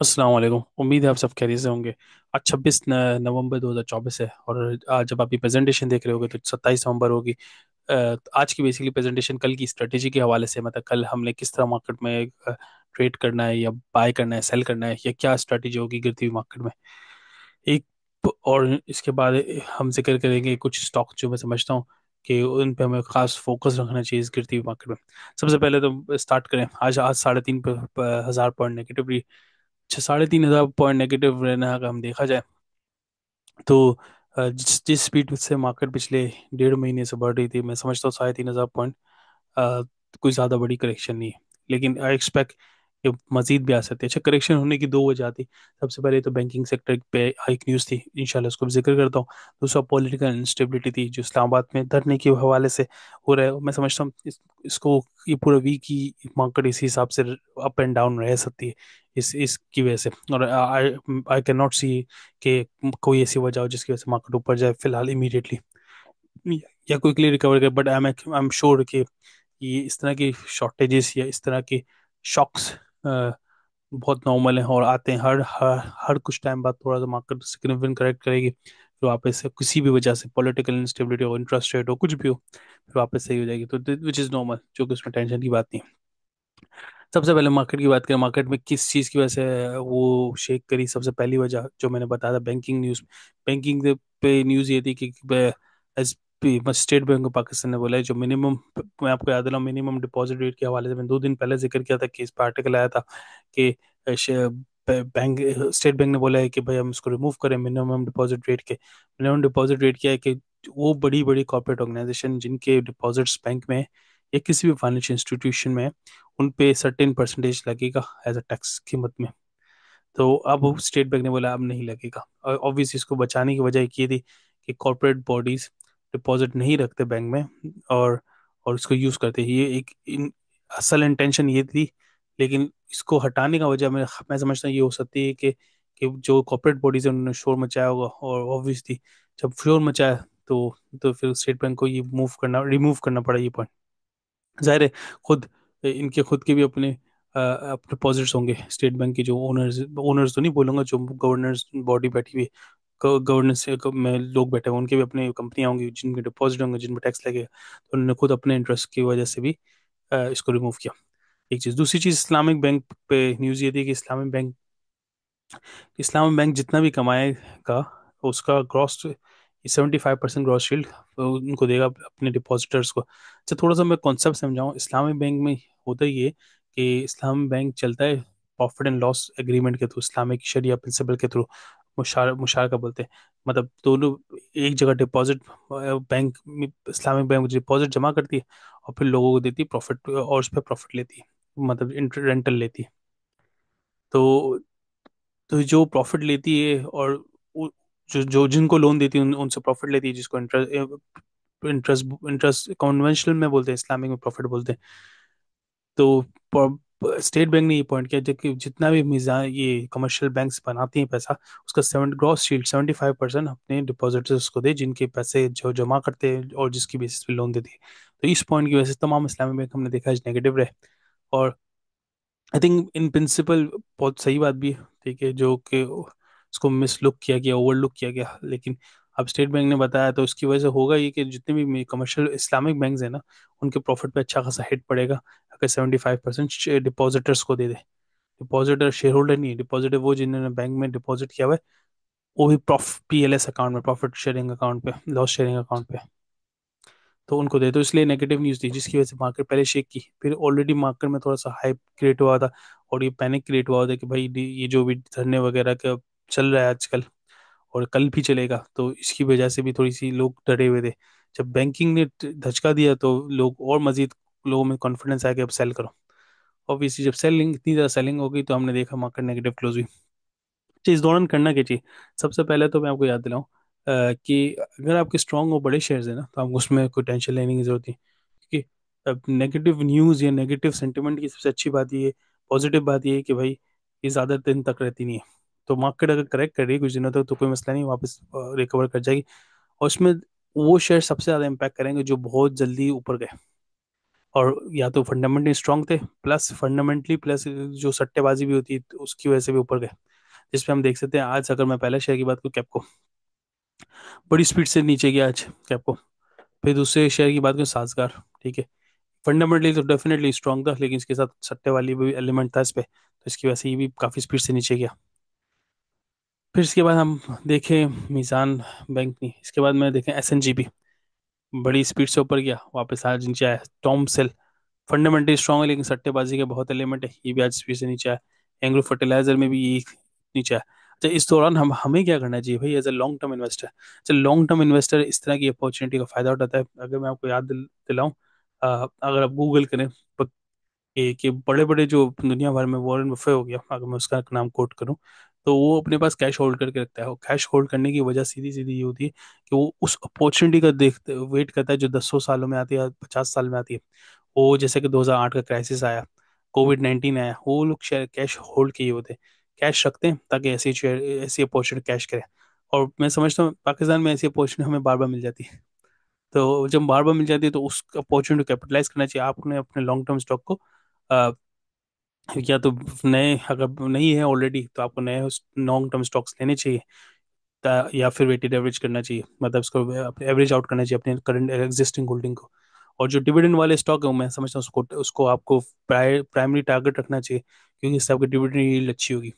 अस्सलाम वालेकुम। उम्मीद है आप सब खैरियत से होंगे। आज 26 नवंबर 2024 है और आज जब आप ये प्रेजेंटेशन देख रहे होगे तो 27 नवंबर होगी। आज की बेसिकली प्रेजेंटेशन कल की स्ट्रेटेजी के हवाले से, मतलब कल हमने किस तरह मार्केट में ट्रेड करना है या बाय करना है, सेल करना है, या क्या स्ट्रेटेजी होगी गिरती हुई मार्केट में। एक और इसके बाद हम जिक्र करेंगे कुछ स्टॉक जो मैं समझता हूँ कि उन पे हमें खास फोकस रखना चाहिए इस गिरती हुई मार्केट में। सबसे पहले तो स्टार्ट करें। आज आज 3,500 पॉइंट नेगेटिव। अच्छा, 3,500 पॉइंट नेगेटिव रहना अगर हम देखा जाए तो जिस जिस स्पीड से मार्केट पिछले 1.5 महीने से बढ़ रही थी, मैं समझता हूँ 3,500 पॉइंट अ, कोई ज़्यादा बड़ी करेक्शन नहीं है। लेकिन आई एक्सपेक्ट कि मजीद भी आ सकती है। अच्छा, करेक्शन होने की दो वजह थी। सबसे पहले तो बैंकिंग सेक्टर पे एक न्यूज़ थी, इंशाल्लाह उसको भी जिक्र करता हूँ। दूसरा पॉलिटिकल इंस्टेबिलिटी थी जो इस्लामाबाद में धरने के हवाले से हो रहा है। मैं समझता हूँ इसको ये पूरा वीक ही मार्केट इसी हिसाब से अप एंड डाउन रह सकती है इसकी वजह से। और आई आई कैन नॉट सी कि कोई ऐसी वजह हो जिसकी वजह से मार्केट ऊपर जाए फिलहाल इमीडिएटली या क्विकली रिकवर करे। बट आई एम श्योर कि ये इस तरह की शॉर्टेजेस या इस तरह के शॉक्स बहुत नॉर्मल हैं और आते हैं हर कुछ टाइम बाद। थोड़ा सा मार्केट सिग्निफिकेंट करेक्ट करेगी, फिर वापस से किसी भी वजह से पॉलिटिकल इंस्टेबिलिटी हो, इंटरेस्ट रेट हो, कुछ भी हो, फिर वापस सही हो जाएगी। तो विच इज़ नॉर्मल, जो कि उसमें टेंशन की बात नहीं है। सबसे पहले मार्केट की बात करें, मार्केट में किस चीज़ की वजह से वो शेक करी। सबसे पहली वजह जो मैंने बताया था, बैंकिंग न्यूज़। बैंकिंग पे न्यूज़ ये थी कि S state bank of Pakistan ने बोला है जो मिनिमम, मैं आपको याद दिलाऊं, मिनिमम डिपॉजिट रेट के हवाले से मैंने 2 दिन पहले जिक्र किया था कि इस पर आर्टिकल आया था कि बैंक स्टेट बैंक ने बोला है कि भाई हम इसको रिमूव करें मिनिमम डिपॉजिट रेट के। मिनिमम डिपॉजिट रेट क्या है कि वो बड़ी बड़ी कॉर्पोरेट ऑर्गेनाइजेशन जिनके डिपॉजिट्स बैंक में या किसी भी फाइनेंशियल इंस्टीट्यूशन में, उन पे सर्टेन परसेंटेज लगेगा एज अ टैक्स कीमत में। तो अब स्टेट बैंक ने बोला अब नहीं लगेगा। ऑब्वियसली इसको बचाने की वजह एक ये थी कि कॉर्पोरेट बॉडीज डिपॉजिट नहीं रखते बैंक में और इसको यूज करते हैं। ये असल इंटेंशन ये थी। लेकिन इसको हटाने का वजह मैं समझता हूँ ये हो सकती है कि जो कॉर्पोरेट बॉडीज है उन्होंने शोर मचाया होगा, और ऑब्वियसली जब शोर मचाया तो फिर स्टेट बैंक को ये मूव करना रिमूव करना पड़ा ये पॉइंट। जाहिर है, खुद इनके खुद के भी अपने डिपॉजिट्स होंगे स्टेट बैंक के। जो ओनर्स ओनर्स तो नहीं बोलूंगा, जो गवर्नेंस बॉडी बैठी हुई गवर्नेंस में लोग बैठे हुए, उनके भी अपने कंपनियां होंगी जिनके डिपॉजिट होंगे, जिन पर टैक्स लगेगा। तो उन्होंने खुद अपने इंटरेस्ट की वजह से भी इसको रिमूव किया। एक चीज़। दूसरी चीज़, इस्लामिक बैंक पे न्यूज़ ये थी कि इस्लामिक बैंक जितना भी कमाएगा उसका ग्रॉस 75% ग्रॉस शील्ड उनको देगा अपने डिपॉजिटर्स को। अच्छा, थोड़ा सा मैं कॉन्सेप्ट समझाऊं। इस्लामिक बैंक में होता ही है कि इस्लामिक बैंक चलता है प्रॉफिट एंड लॉस एग्रीमेंट के थ्रू, इस्लामिक शरिया प्रिंसिपल के थ्रू। मुशारका बोलते हैं। मतलब दोनों एक जगह डिपॉजिट, बैंक में इस्लामिक बैंक डिपॉजिट जमा करती है और फिर लोगों को देती है प्रॉफिट, और उस पर प्रॉफिट लेती है, मतलब रेंटल लेती है। तो जो प्रॉफिट लेती है और जो जो जिनको लोन देती है उनसे प्रॉफिट लेती है, जिसको इंटरेस्ट इंटरेस्ट इंटरेस्ट कन्वेंशनल में बोलते हैं, इस्लामिक में प्रॉफिट बोलते हैं। तो स्टेट बैंक ने ये पॉइंट किया जबकि जितना भी मिजान ये कमर्शियल बैंक्स बनाती हैं पैसा, उसका 75% अपने डिपॉजिटर्स को दे, जिनके पैसे जो जमा करते हैं और जिसकी बेसिस पे लोन देती है। तो इस पॉइंट की वजह से तमाम इस्लामिक बैंक हमने देखा है नेगेटिव रहे। और आई थिंक इन प्रिंसिपल बहुत सही बात भी है, ठीक है, जो कि उसको मिस लुक किया गया, ओवरलुक किया गया। लेकिन अब स्टेट बैंक ने बताया तो उसकी वजह से होगा ये कि जितने भी कमर्शियल इस्लामिक बैंक्स हैं ना, उनके प्रॉफिट पे अच्छा खासा हिट पड़ेगा अगर 75% डिपॉजिटर्स को दे दे। डिपॉजिटर शेयर होल्डर नहीं है, डिपॉजिटर वो जिन्होंने बैंक में डिपॉजिट किया हुआ है, वो भी PLS अकाउंट में, प्रॉफिट शेयरिंग अकाउंट पे, लॉस शेयरिंग अकाउंट पे, तो उनको दे। तो इसलिए नेगेटिव न्यूज़ थी जिसकी वजह से मार्केट पहले शेक की। फिर ऑलरेडी मार्केट में थोड़ा सा हाइप क्रिएट हुआ था और ये पैनिक क्रिएट हुआ था कि भाई ये जो भी धरने वगैरह का चल रहा है आजकल और कल भी चलेगा, तो इसकी वजह से भी थोड़ी सी लोग डरे हुए थे। जब बैंकिंग ने धचका दिया तो लोग और मजीद, लोगों में कॉन्फिडेंस आ गया अब सेल करो। ऑब्वियसली जब सेलिंग इतनी ज़्यादा सेलिंग हो गई तो हमने देखा मार्केट नेगेटिव क्लोज हुई। तो इस दौरान करना क्या चाहिए? सबसे पहले तो मैं आपको याद दिलाऊं कि अगर आपके स्ट्रांग और बड़े शेयर्स हैं ना, तो आपको उसमें कोई टेंशन लेने की जरूरत नहीं। क्योंकि नेगेटिव न्यूज़ या नेगेटिव सेंटिमेंट की सबसे अच्छी बात ये, पॉजिटिव बात ये है कि भाई ये ज़्यादा दिन तक रहती नहीं है। तो मार्केट अगर करेक्ट कर रही है कुछ दिनों तक तो कोई मसला नहीं, वापस रिकवर कर जाएगी। और उसमें वो शेयर सबसे ज़्यादा इम्पैक्ट करेंगे जो बहुत जल्दी ऊपर गए। और या तो फंडामेंटली स्ट्रांग थे, प्लस फंडामेंटली प्लस जो सट्टेबाजी भी होती है तो उसकी वजह से भी ऊपर गए। जिसपे हम देख सकते हैं आज, अगर मैं पहले शेयर की बात करूँ कैपको, बड़ी स्पीड से नीचे गया आज कैपको। फिर दूसरे शेयर की बात करें साजगार, ठीक है, फंडामेंटली तो डेफिनेटली स्ट्रांग था, लेकिन इसके साथ सट्टे वाली भी एलिमेंट था इस पे, तो इसकी वजह से ये भी काफ़ी स्पीड से नीचे गया। फिर इसके बाद हम देखें मीज़ान बैंक, नहीं इसके बाद में देखें एसएनजीबी, बड़ी स्पीड से ऊपर गया, वापस आज नीचे आया। टॉम सेल फंडामेंटली स्ट्रांग है, लेकिन सट्टेबाजी के बहुत एलिमेंट है, ये भी आज स्पीड से नीचे आया। एंग्रो फर्टिलाइजर में भी ये नीचे आया। अच्छा, इस दौरान हम हमें क्या करना चाहिए भाई as a long term investor? अच्छा, लॉन्ग टर्म इन्वेस्टर इस तरह की अपॉर्चुनिटी का फायदा उठाता है। अगर मैं आपको याद दिलाऊं, अगर आप गूगल करें कि बड़े बड़े जो दुनिया भर में, वॉरेन बफे हो गया, अगर मैं उसका नाम कोट करूं, तो वो अपने पास कैश होल्ड करके रखता है। और कैश होल्ड करने की वजह सीधी सीधी ये होती है कि वो उस अपॉर्चुनिटी का देखते वेट करता है जो 10 सालों में आती है या 50 साल में आती है। वो जैसे कि 2008 का क्राइसिस आया, कोविड 19 आया, वो लोग शेयर कैश होल्ड किए होते हैं, कैश रखते हैं ताकि ऐसी शेयर ऐसी अपॉर्चुनिटी कैश करें। और मैं समझता हूँ पाकिस्तान में ऐसी अपॉर्चुनिटी हमें बार बार मिल जाती है। तो जब बार बार मिल जाती है तो उस अपॉर्चुनिटी को कैपिटलाइज करना चाहिए आपने अपने लॉन्ग टर्म स्टॉक को। या तो नए, अगर नहीं है ऑलरेडी तो आपको नए लॉन्ग टर्म स्टॉक्स लेने चाहिए, या फिर वेटेड एवरेज करना चाहिए, मतलब इसको एवरेज आउट करना चाहिए अपने करंट एग्जिस्टिंग होल्डिंग को। और जो डिविडेंड वाले स्टॉक है मैं समझता हूँ उसको उसको आपको प्राइमरी टारगेट रखना चाहिए, क्योंकि इससे आपकी डिविडेंड यील्ड अच्छी होगी।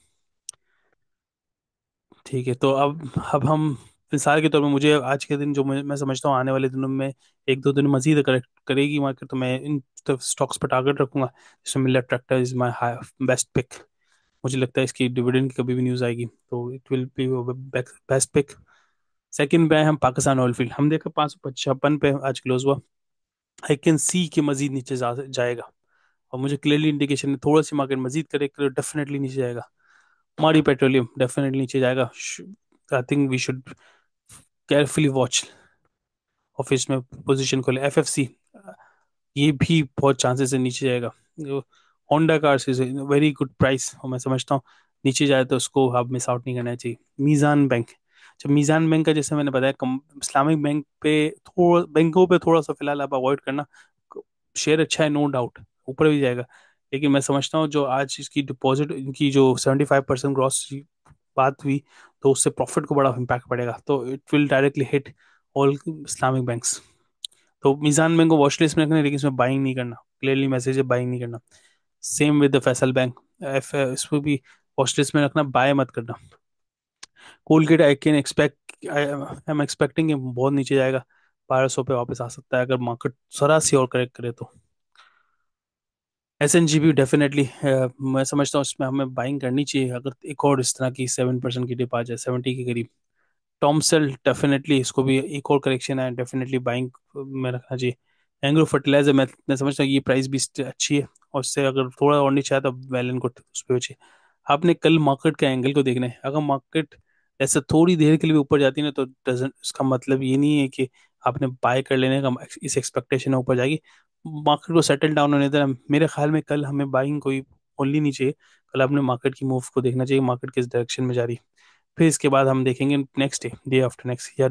ठीक है, तो अब हम मिसाल के तौर पर, मुझे आज के दिन जो मैं समझता हूँ आने वाले दिनों में एक दो दिन मजीद करेक्ट करेगी मार्केट, तो मैं इन स्टॉक्स पर टारगेट रखूंगा, जिसमें Millat tractor is my best pick. मुझे लगता है इसकी डिविडेंड की कभी भी न्यूज़ आएगी तो it will be best pick. Second पे है हम पाकिस्तान ऑयल फील्ड, हम देखा 555 पे आज क्लोज हुआ। आई कैन सी कि मजीद नीचे जाएगा, और मुझे क्लियरली इंडिकेशन है थोड़ा सी मार्केट मजीद करे डेफिनेटली नीचे जाएगा। मारी पेट्रोलियम डेफिनेटली नीचे जाएगा। I think we should carefully watch, office में पोजीशन खोले। एफएफसी, ये भी बहुत चांसेस है नीचे जाएगा। Honda cars is very good price, और मैं समझता हूँ नीचे जाए तो उसको आप मिस आउट नहीं करना चाहिए। मीज़ान बैंक, जब मीज़ान बैंक का जैसे मैंने बताया, इस्लामिक बैंक पे थोड़ा, बैंकों पे थोड़ा सा फिलहाल आप अवॉइड करना। शेयर अच्छा है नो डाउट, ऊपर भी जाएगा, लेकिन मैं समझता हूँ जो आज इसकी डिपॉजिट इनकी जो 75% ग्रॉस बात हुई, तो उससे प्रॉफिट को बड़ा इम्पैक्ट पड़ेगा, तो it will directly hit all Islamic banks. तो मीज़ान बैंक को वॉच लिस्ट में रखना है, लेकिन इसमें बाइंग नहीं करना, क्लियरली मैसेज है बाइंग नहीं करना। Same with the Faisal bank, F इसको भी वॉच लिस्ट में रखना, बाय मत करना। Colgate I can expect, I am expecting बहुत नीचे जाएगा, 1200 पे वापस आ सकता है अगर मार्केट जरा सी और करेक्ट करे तो। S N G B definitely मैं समझता हूँ इसमें हमें बाइंग करनी चाहिए, अगर एक और इस तरह की 7% की डिप आ जाए 70 के करीब। टॉमसेल डेफिनेटली, इसको भी एक और करेक्शन है, डेफिनेटली बाइंग में रखना चाहिए। एंग्रो फर्टिलाइजर, मैं समझता हूँ ये प्राइस भी अच्छी है, और उससे अगर थोड़ा और नीचे आया तो वेल एंड गुड, उस पर बचिए। आपने कल मार्केट के एंगल को देखना है, अगर मार्केट ऐसे थोड़ी देर के लिए भी ऊपर जाती है ना, तो डजन इसका मतलब ये नहीं है कि आपने बाय कर लेने का इस एक्सपेक्टेशन में ऊपर जाएगी। मार्केट को सेटल डाउन होने देना, मेरे ख्याल में कल हमें बाइंग कोई ओनली नहीं चाहिए, कल अपने मार्केट की मूव को देखना चाहिए, मार्केट किस डायरेक्शन में जा रही है। फिर इसके बाद हम देखेंगे next day, day after next, या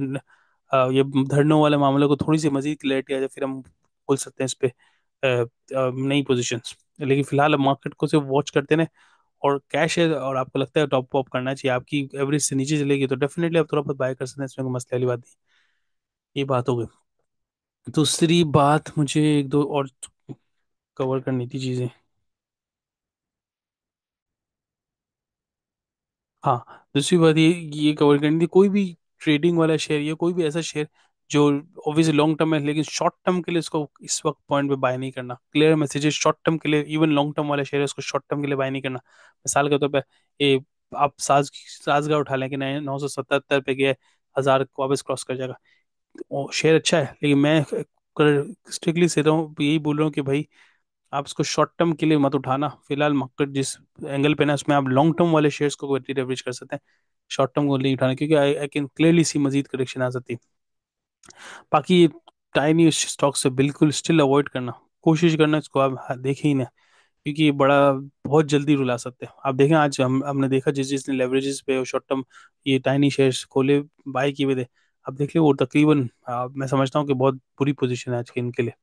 ये धरनों वाले मामले को थोड़ी सी मजीद क्लैरिटी आ जाए, फिर हम बोल सकते हैं इस पे नई पोजीशंस। लेकिन फिलहाल अब मार्केट को सिर्फ वॉच करते हैं, और कैश है और आपको लगता है टॉप अप करना चाहिए, आपकी एवरेज से नीचे चलेगी तो डेफिनेटली आप थोड़ा बहुत बाय कर सकते हैं, इसमें कोई मसले वाली बात नहीं। ये बात हो गई। दूसरी बात, मुझे एक दो और कवर करनी थी चीज़ें। हाँ, दूसरी बात ये कवर करनी थी, कोई भी ट्रेडिंग वाला शेयर या कोई भी ऐसा शेयर जो ऑब्वियसली लॉन्ग टर्म है, लेकिन शॉर्ट टर्म के लिए इसको इस वक्त पॉइंट पे बाय नहीं करना। क्लियर मैसेज है, शॉर्ट टर्म के लिए, इवन लॉन्ग टर्म वाला शेयर है उसको शॉर्ट टर्म के लिए बाय नहीं करना। मिसाल के तौर पे ये आप साजगा उठा लें कि नहीं, 977 पे गया, 1000 को वापस क्रॉस कर जाएगा, वो शेयर अच्छा है, लेकिन मैं स्ट्रिक्टली से रहा हूँ, यही बोल रहा हूँ कि भाई आप इसको शॉर्ट टर्म के लिए मत उठाना। फिलहाल मार्केट जिस एंगल पे ना, उसमें आप लॉन्ग टर्म वाले शेयर्स को वेटेड एवरेज कर सकते हैं, शॉर्ट टर्म को नहीं उठाना, क्योंकि आई कैन क्लियरली सी मजीद करेक्शन आ सकती है। बाकी टाइनी स्टॉक से बिल्कुल स्टिल अवॉइड करना, कोशिश करना इसको आप देखें ही ना, क्योंकि ये बड़ा बहुत जल्दी रुला सकते हैं। आप देखें आज हमने देखा जिस जिसने लेवरेजेस पे शॉर्ट टर्म ये टाइनी शेयर्स खोले, बाय किए हुए थे, अब देख ले वो तकरीबन मैं समझता हूँ कि बहुत बुरी पोजीशन है आज के इनके लिए।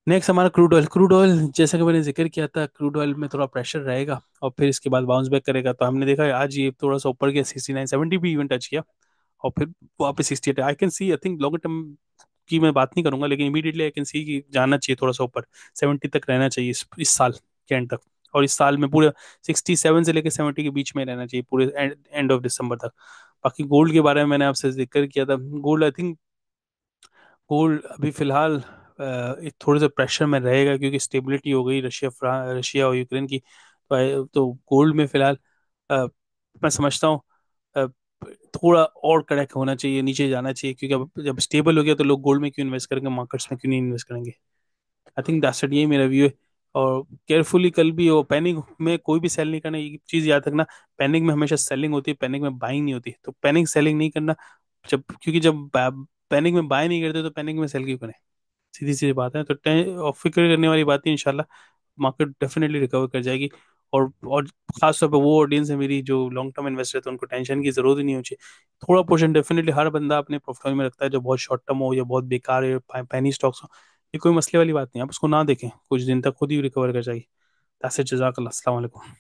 नेक्स्ट हमारा क्रूड ऑयल जैसा कि मैंने जिक्र किया था, क्रूड ऑयल में थोड़ा प्रेशर रहेगा और फिर इसके बाद बाउंस बैक करेगा। तो हमने देखा है आज ये थोड़ा सा ऊपर गया, 69-70 भी इवन टच किया और फिर वापस 68। I can see, I think long term की मैं बात नहीं करूंगा, लेकिन इमीडिएटली आई कैन सी कि जाना चाहिए थोड़ा सा ऊपर, 70 तक रहना चाहिए इस साल के एंड तक। और इस साल में पूरे 67 से लेकर 70 के बीच में रहना चाहिए पूरे एंड ऑफ दिसंबर तक। बाकी गोल्ड के बारे में मैंने आपसे जिक्र किया था। गोल्ड आई थिंक, गोल्ड अभी फिलहाल एक थोड़े से प्रेशर में रहेगा क्योंकि स्टेबिलिटी हो गई रशिया और यूक्रेन की। तो गोल्ड में फिलहाल अ, मैं समझता हूँ अ, थोड़ा और कड़क होना चाहिए, नीचे जाना चाहिए, क्योंकि अब जब स्टेबल हो गया तो लोग गोल्ड में क्यों इन्वेस्ट करेंगे, मार्केट्स में क्यों नहीं इन्वेस्ट करेंगे। आई थिंक दैट्स इट, यही मेरा व्यू है। और केयरफुली कल भी हो, पैनिक में कोई भी सेल नहीं करना, ये चीज याद रखना। पैनिक में हमेशा सेलिंग होती है, पैनिक में बाइंग नहीं होती। तो पैनिक सेलिंग नहीं करना, जब क्योंकि जब पैनिक में बाय नहीं करते तो पैनिक में सेल क्यों करें। सीधी सी बात है। तो और फिक्र करने वाली बात है, इंशाल्लाह मार्केट डेफिनेटली रिकवर कर जाएगी। और खास तौर पे वो ऑडियंस है मेरी जो लॉन्ग टर्म इन्वेस्टर है, तो उनको टेंशन की जरूरत ही नहीं होनी चाहिए। थोड़ा पोर्शन डेफिनेटली हर बंदा अपने पोर्टफोलियो में रखता है, जो बहुत शॉर्ट टर्म हो या बहुत बेकार है, पैनी स्टॉक्स हो, ये कोई मसले वाली बात नहीं है। आप उसको ना देखें, कुछ दिन तक खुद ही रिकवर कर जाएगी। दैट्स इट, जज़ाकल्लाह, अस्सलाम वालेकुम।